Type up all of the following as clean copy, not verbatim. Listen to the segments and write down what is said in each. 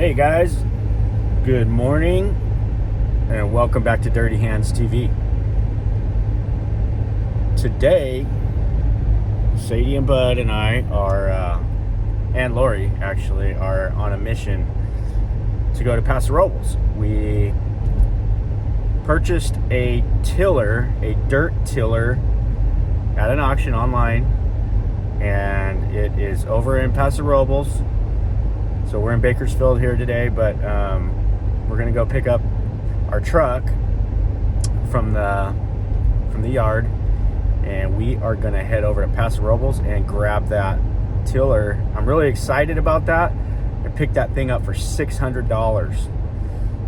Hey guys, good morning and welcome back to Dirty Hands TV. Today, Sadie and Bud and I are, and Lori actually, are on a mission to go to Paso Robles. We purchased a tiller, a dirt tiller, at an auction online, and it is over in Paso Robles. So we're in Bakersfield here today, but we're gonna go pick up our truck from the yard, and we are gonna head over to Paso Robles and grab that tiller. I'm really excited about that. I picked that thing up for $600.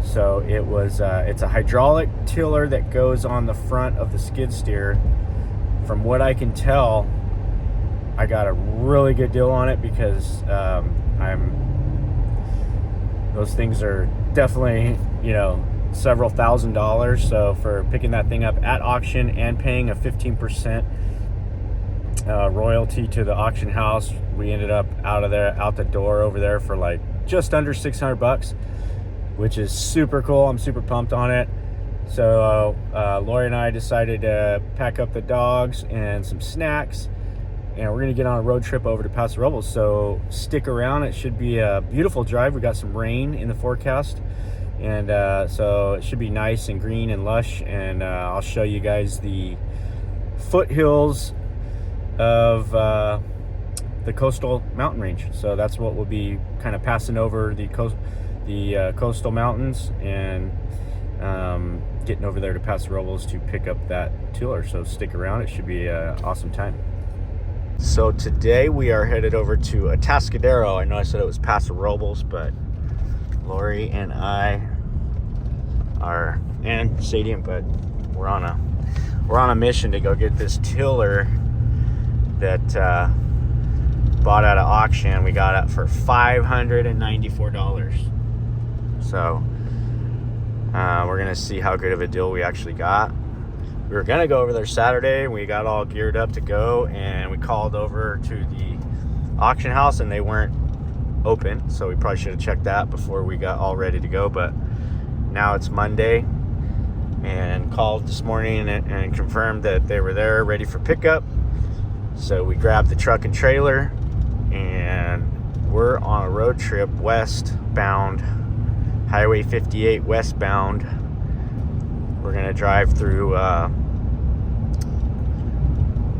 So it was it's a hydraulic tiller that goes on the front of the skid steer. From what I can tell, I got a really good deal on it because those things are definitely, several $1,000s. So for picking that thing up at auction and paying a 15% royalty to the auction house, we ended up out the door over there for like just under $600, which is super cool. I'm super pumped on it. So Lori and I decided to pack up the dogs and some snacks, and we're gonna get on a road trip over to Paso Robles. So stick around. It should be a beautiful drive. We got some rain in the forecast, and so it should be nice and green and lush. And I'll show you guys the foothills of the coastal mountain range. So that's what we'll be kind of passing over, the coastal mountains, and getting over there to Paso Robles to pick up that tiller. So stick around. It should be an awesome time. So today we are headed over to Atascadero. I know I said it was Paso Robles, but Lori and I are, and Sadie and Bud, we're on a mission to go get this tiller that bought at an auction. We got it for $594. So we're gonna see how good of a deal we actually got. We were gonna go over there Saturday, and we got all geared up to go, and we called over to the auction house and they weren't open, so we probably should have checked that before we got all ready to go. But now it's Monday, and called this morning and confirmed that they were there ready for pickup. So we grabbed the truck and trailer, and we're on a road trip westbound, Highway 58 westbound. We're gonna drive through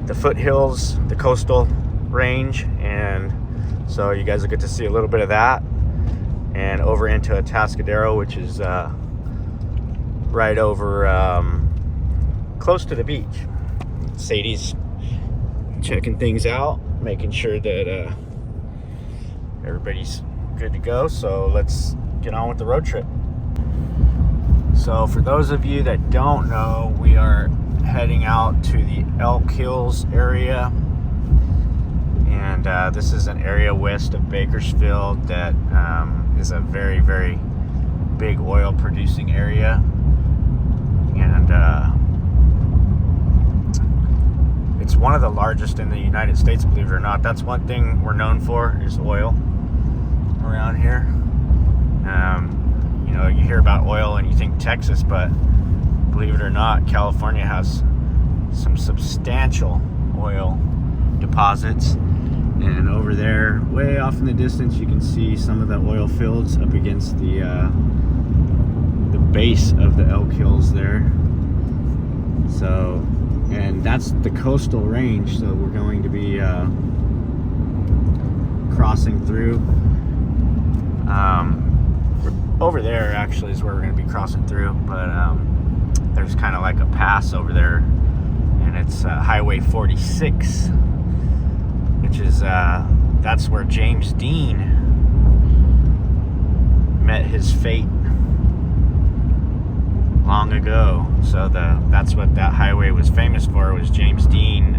the foothills, the coastal range, and so you guys will get to see a little bit of that, and over into Atascadero, which is right over close to the beach. Sadie's checking things out, making sure that everybody's good to go. So let's get on with the road trip. So for those of you that don't know, we are heading out to the Elk Hills area, and this is an area west of Bakersfield that is a very, very big oil producing area, and it's one of the largest in the United States, believe it or not. That's one thing we're known for, is oil around here. You hear about oil and you think Texas, but believe it or not, California has some substantial oil deposits. And over there, way off in the distance, you can see some of the oil fields up against the base of the Elk Hills there. So, and that's the coastal range, so we're going to be crossing through. Over there actually is where we're going to be crossing through, but there's kind of like a pass over there, and it's Highway 46, which is that's where James Dean met his fate long ago. So that's what that highway was famous for, was James Dean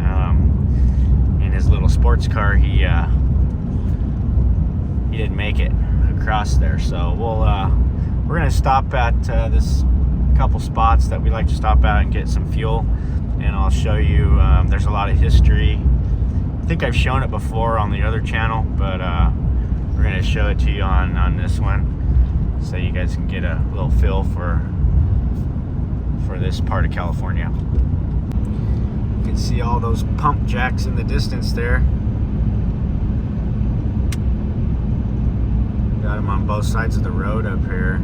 in his little sports car. He didn't make it across there. So we're gonna stop at this couple spots that we like to stop at and get some fuel, and I'll show you. There's a lot of history. I think I've shown it before on the other channel, but we're going to show it to you on this one. so you guys can get a little feel for this part of California. You can see all those pump jacks in the distance there. Got them on both sides of the road up here.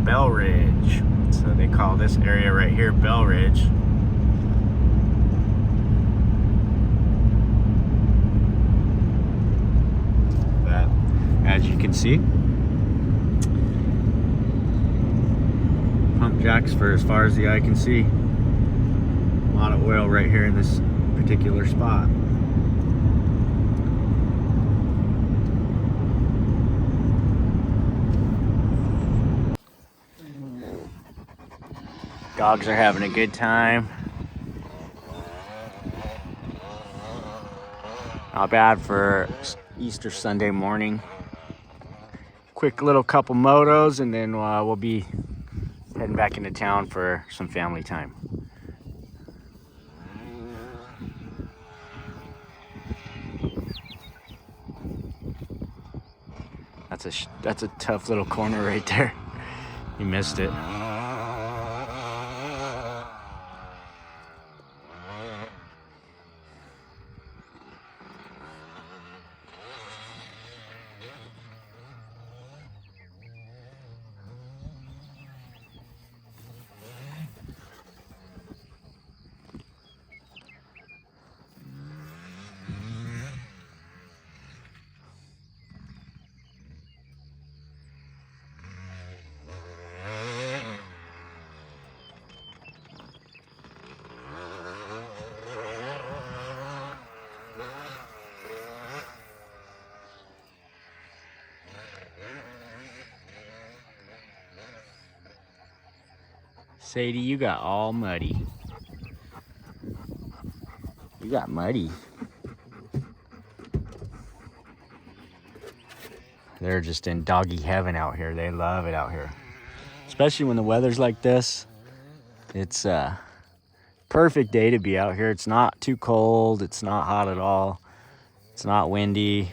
Bell Ridge. So they call this area right here Bell Ridge. But as you can see, pump jacks for as far as the eye can see. A lot of oil right here in this particular spot. Dogs are having a good time. Not bad for Easter Sunday morning. Quick little couple motos, and then we'll be heading back into town for some family time. That's a tough little corner right there. You missed it. Sadie, you got all muddy. You got muddy. They're just in doggy heaven out here. They love it out here. Especially when the weather's like this. It's a perfect day to be out here. It's not too cold. It's not hot at all. It's not windy.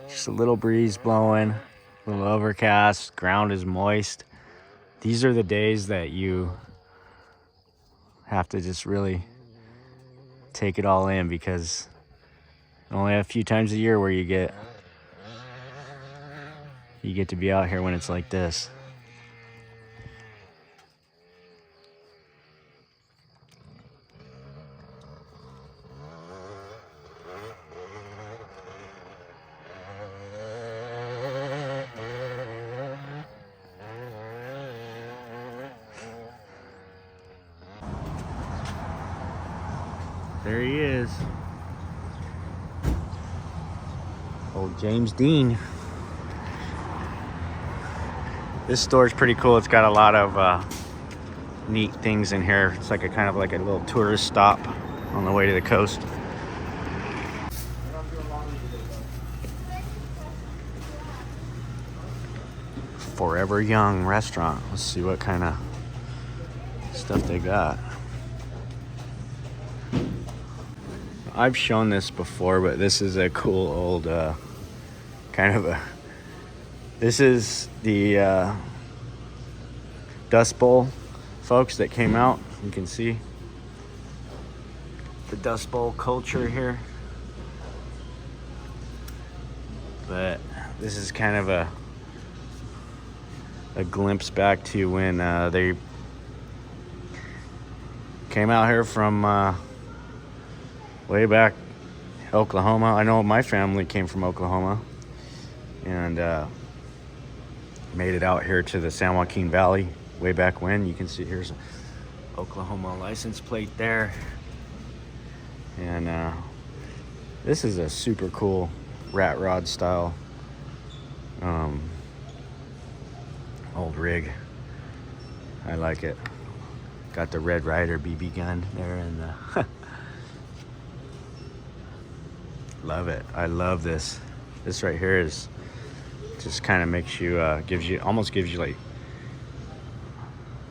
Just a little breeze blowing. A little overcast. Ground is moist. These are the days that you have to just really take it all in, because only a few times a year where you get to be out here when it's like this. There he is. Old James Dean. This store is pretty cool. It's got a lot of neat things in here. It's like a kind of like a little tourist stop on the way to the coast. Forever Young restaurant. Let's see what kind of stuff they got. I've shown this before, but this is a cool old this is the Dust Bowl folks that came out. You can see the Dust Bowl culture here. But this is kind of a glimpse back to when they came out here from way back Oklahoma. I know my family came from Oklahoma and made it out here to the San Joaquin Valley way back when. You can see here's an Oklahoma license plate there. And this is a super cool rat rod style old rig. I like it. Got the Red Ryder BB gun there and love it. I love this. This right here is Just kind of makes you, almost gives you like,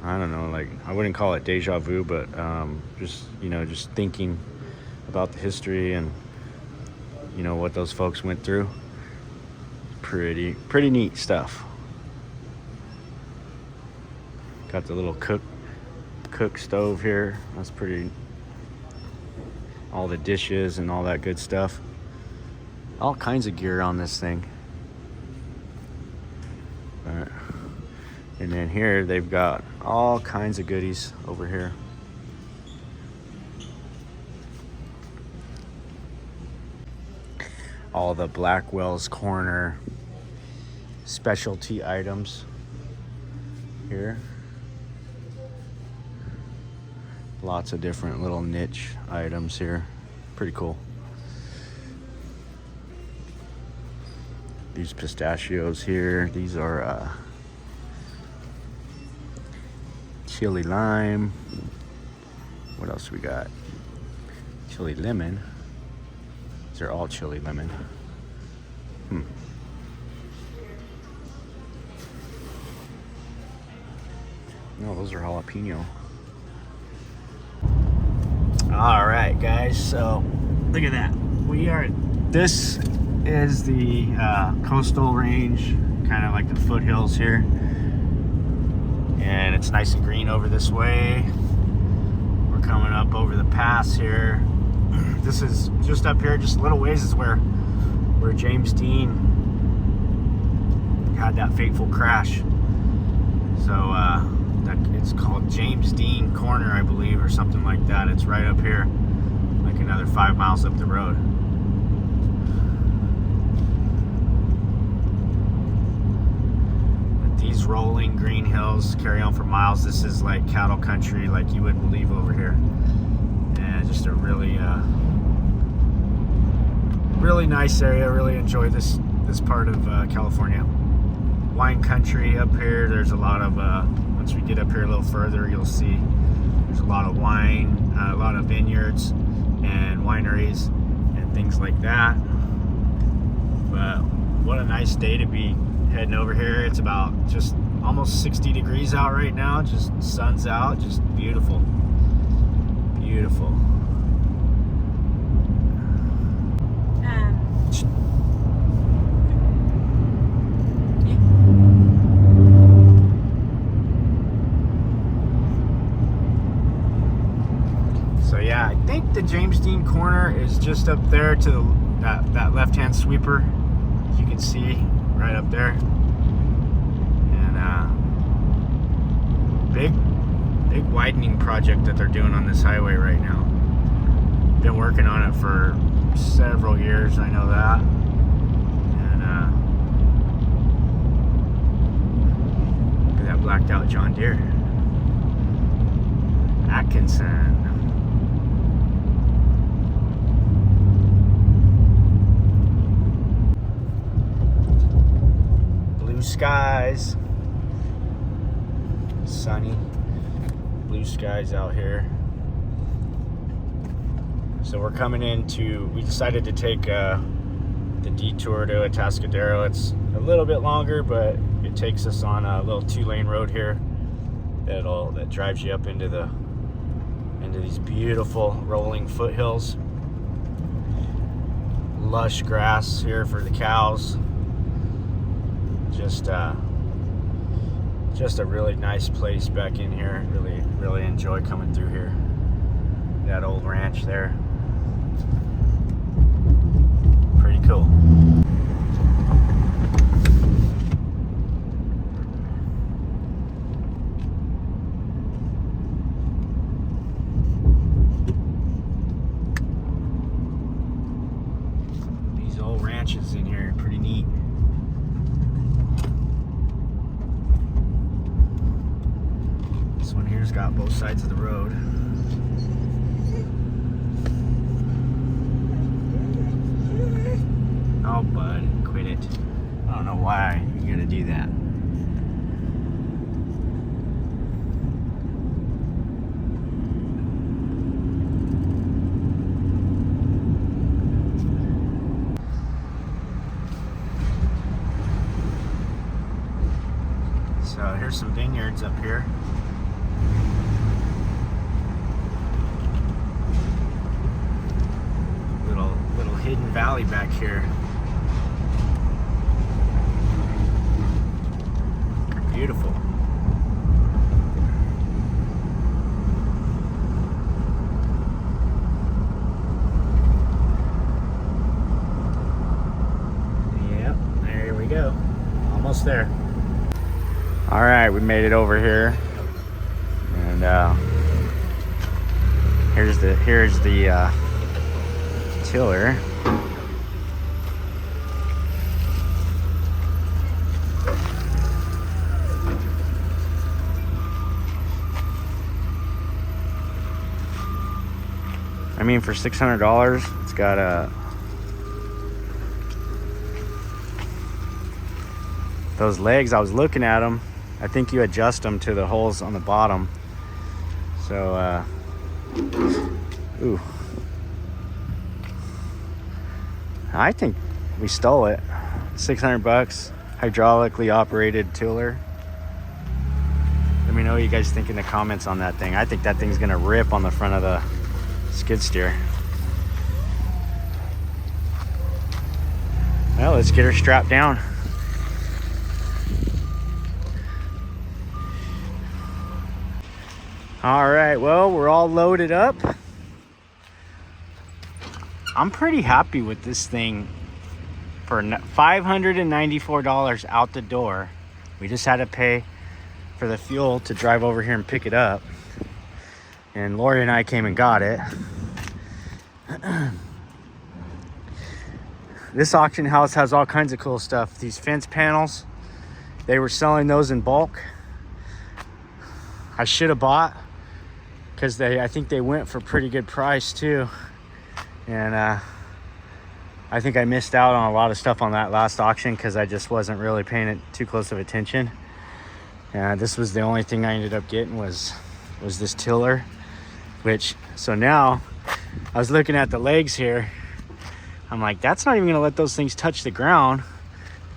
I don't know, like, I wouldn't call it deja vu, but just, just thinking about the history and, what those folks went through. Pretty neat stuff. Got the little cook stove here. That's pretty, all the dishes and all that good stuff. All kinds of gear on this thing. And then here they've got all kinds of goodies over here. All the Blackwell's Corner specialty items here. Lots of different little niche items here. Pretty cool. These pistachios here. These are chili lime. What else we got? Chili lemon. These are all chili lemon. No, those are jalapeno. All right, guys. So look at that. This is the coastal range, kind of like the foothills here. And it's nice and green over this way. We're coming up over the pass here. This is just up here, just a little ways is where James Dean had that fateful crash. So it's called James Dean Corner, I believe, or something like that. It's right up here, like another 5 miles up the road. These rolling green hills carry on for miles. This is like cattle country, like you wouldn't believe over here. And just a really nice area. Really enjoy this part of California. Wine country up here. There's a lot of once we get up here a little further, you'll see there's a lot of wine, a lot of vineyards and wineries and things like that. But what a nice day to be heading over here. It's about just almost 60 degrees out right now. Just sun's out. Just beautiful. Beautiful. So yeah, I think the James Dean Corner is just up there to that left-hand sweeper. You can see right up there. And big widening project that they're doing on this highway right now. Been working on it for several years, I know that. And look at that blacked out John Deere. Atkinson. Blue skies. Sunny. Blue skies out here. So we're coming we decided to take the detour to Atascadero. It's a little bit longer, but it takes us on a little 2-lane road here that drives you up into these beautiful rolling foothills. Lush grass here for the cows. Just a really nice place back in here. Really enjoy coming through here. That old ranch there. Pretty cool. These old ranches in here are pretty neat. This one here's got both sides of the road. Oh, bud, quit it. I don't know why you're gonna do that. So here's some vineyards up here. Little hidden valley back here. Beautiful. Yep, there we go. Almost there. All right, we made it over here, and here's the tiller. I mean, for $600, it's got those legs. I was looking at them. I think you adjust them to the holes on the bottom. So, ooh. I think we stole it. $600, hydraulically operated tiller. Let me know what you guys think in the comments on that thing. I think that thing's gonna rip on the front of the skid steer. Well, let's get her strapped down. All right, well, we're all loaded up. I'm pretty happy with this thing for $594 out the door. We just had to pay for the fuel to drive over here and pick it up. And Lori and I came and got it. This auction house has all kinds of cool stuff. These fence panels, they were selling those in bulk. I should have bought, because I think they went for pretty good price too. And I think I missed out on a lot of stuff on that last auction because I just wasn't really paying it too close of attention. This was the only thing I ended up getting was this tiller, which, so now I was looking at the legs here. I'm like, that's not even gonna let those things touch the ground.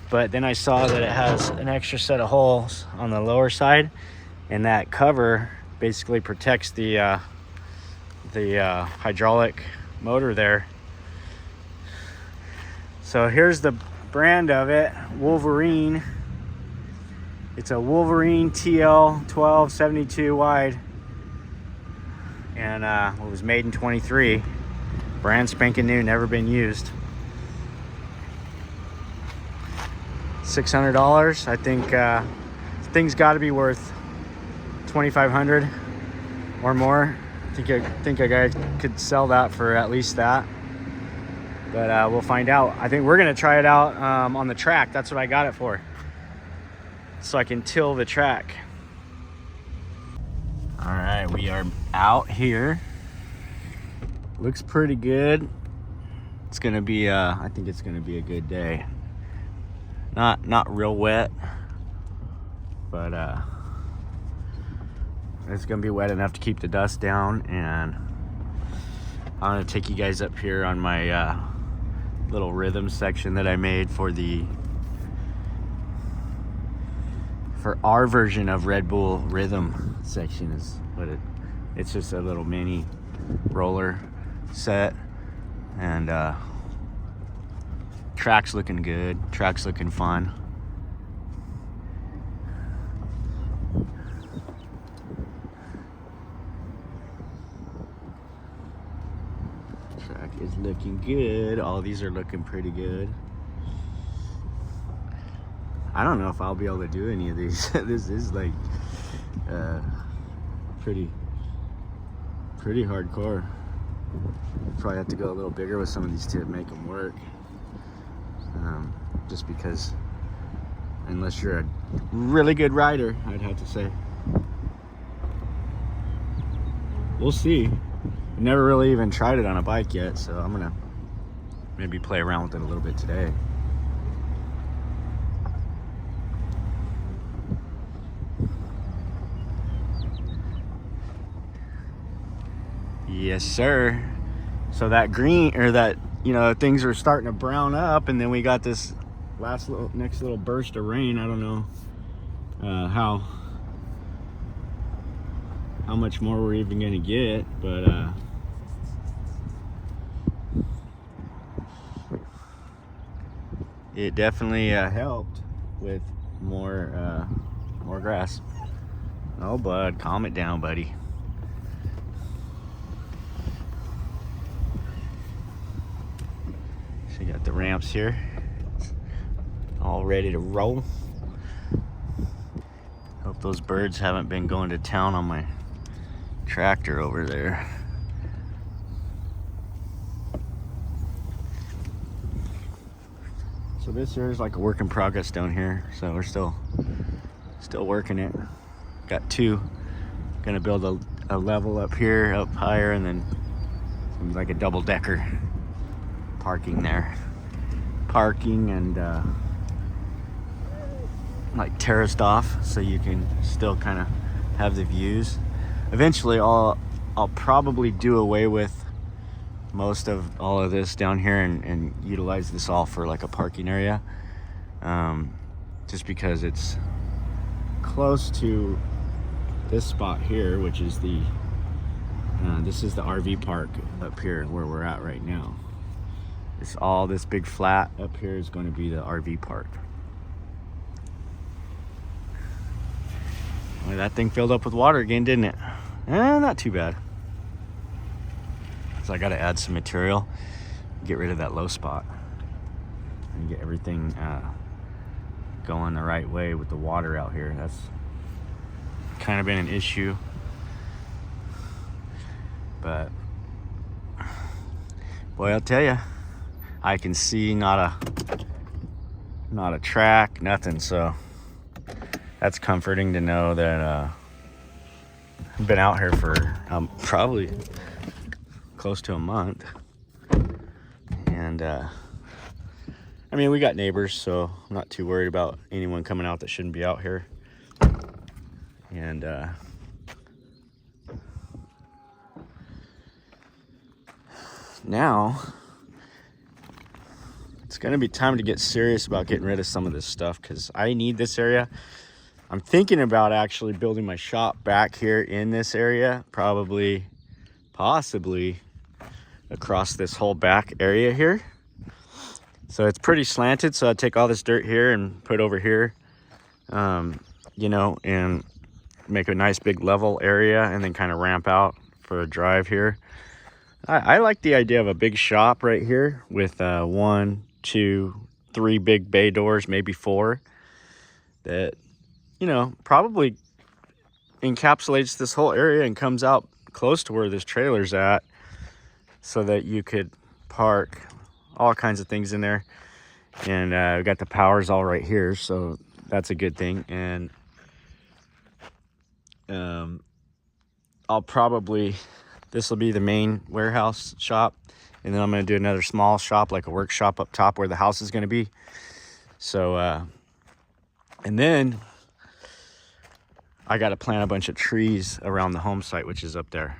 But then I saw that it has an extra set of holes on the lower side, and that cover basically protects the hydraulic motor there. So here's the brand of it, Wolverine. It's a Wolverine TL 1272 wide, and it was made in 23. Brand spanking new, never been used. $600. I think this thing's got to be worth $2,500 or more. I think a guy could sell that for at least that. But we'll find out. I think we're gonna try it out on the track. That's what I got it for, so I can till the track. All right, we are out here. Looks pretty good. It's gonna be I think it's gonna be a good day. Not real wet, but it's gonna be wet enough to keep the dust down. And I'm gonna take you guys up here on my little rhythm section that I made for our version of Red Bull Rhythm section. Is what it's just a little mini roller set, and track's looking good, track's looking fun. Track is looking good. All these are looking pretty good. I don't know if I'll be able to do any of these. This is like pretty hardcore. Probably have to go a little bigger with some of these to make them work. Just because, unless you're a really good rider, I'd have to say. We'll see. I've never really even tried it on a bike yet, so I'm gonna maybe play around with it a little bit today. Yes, sir. So that green, or that, things are starting to brown up, and then we got this next little burst of rain. I don't know how much more we're even gonna get, but it definitely helped with more grass. Oh, bud, calm it down, buddy. So you got the ramps here, all ready to roll. Hope those birds haven't been going to town on my tractor over there. So this here is like a work in progress down here. So we're still working it. Got two. Gonna build a level up here, up higher, and then like a double decker parking there. Parking and like terraced off, so you can still kind of have the views. Eventually I'll probably do away with most of all of this down here and utilize this all for like a parking area, just because it's close to this spot here, which is this is the RV park up here where we're at right now. This big flat up here is going to be the RV park. Well, that thing filled up with water again, didn't it? Not too bad. So I got to add some material, get rid of that low spot, and get everything going the right way with the water out here. That's kind of been an issue, but boy, I'll tell you, I can see not a track, nothing. So that's comforting to know that I've been out here for probably close to a month. And I mean, we got neighbors, so I'm not too worried about anyone coming out that shouldn't be out here. And now it's gonna be time to get serious about getting rid of some of this stuff, because I need this area. I'm thinking about actually building my shop back here in this area, possibly across this whole back area here. So it's pretty slanted, so I take all this dirt here and put over here, you know, and make a nice big level area, and then kind of ramp out for a drive here. I like the idea of a big shop right here with 1, 2, 3 big bay doors, maybe 4, that, you know, probably encapsulates this whole area and comes out close to where this trailer's at, so that you could park all kinds of things in there. And we got the powers all right here, so that's a good thing. And this will be the main warehouse shop, and then I'm going to do another small shop, like a workshop up top where the house is going to be. So and then I got to plant a bunch of trees around the home site, which is up there.